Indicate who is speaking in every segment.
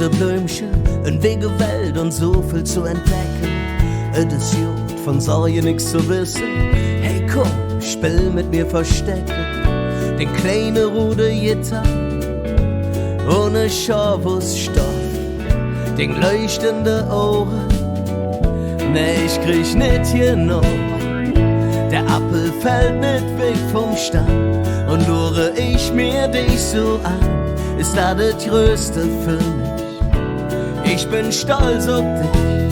Speaker 1: Rose, Blümchen, ein Wege Welt und so viel zu entdecken. Es ist gut, von Sorgen nix zu wissen. Hey komm, spiel mit mir Verstecken. Den kleinen Ruder Gitter, ohne Schauwurststoff, den leuchtende Ohren. Nee, ich krieg nicht genug. Der Apfel fällt nicht weg vom Stamm und lure ich mir dich so an, ist das das Größte für mich. Ich bin stolz auf dich,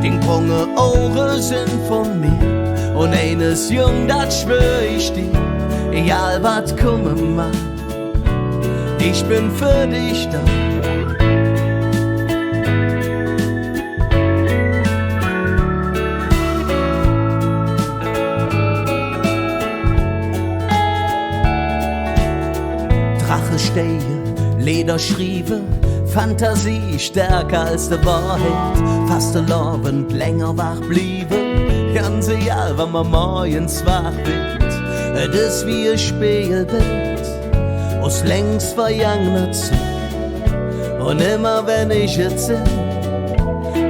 Speaker 1: den brunge Ohren sind von mir und eines jung, das schwör ich dir, egal was komme mag, ich bin für dich da. Drache stehe, Leder schriebe, Fantasie stärker als die Wahrheit, fast lovend länger wach bliebe, ganze Jahr, wenn man morgens wach wird, es ist wie ein Spiegelbild aus längst vergangener Zeit. Und immer wenn ich jetzt seh,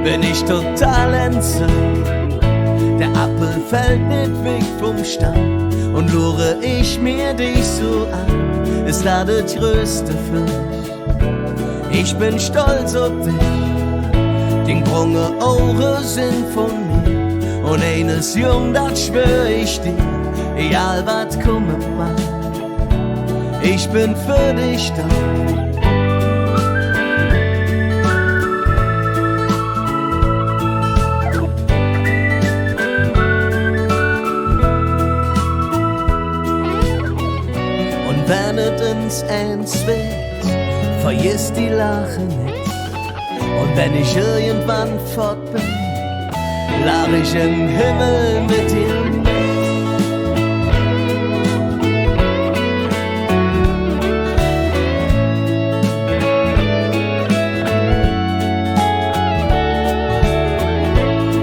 Speaker 1: bin ich total entzückt. Der Apfel fällt nicht weg vom Stamm und lure ich mir dich so an, ist das das Größte für mich. Ich bin stolz auf dich, den brunge Ohren sind von mir und eines jung, das schwör ich dir, egal was komme mag, ich bin für dich da. Wenn es ins Ernst wird, vergiss die Lache nicht. Und wenn ich irgendwann fort bin, lach ich im Himmel mit dir mit.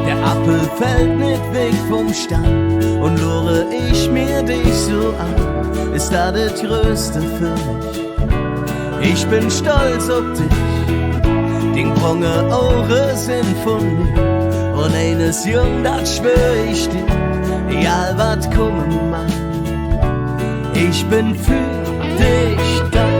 Speaker 1: Der Apfel fällt nicht weg vom Stamm und lure ich mir dich so an, ist das das Größte für mich. Ich bin stolz auf dich, den brunge Ohren sind von mir und eines jung, das schwör ich dir, egal was kommen mag, ich bin für dich da.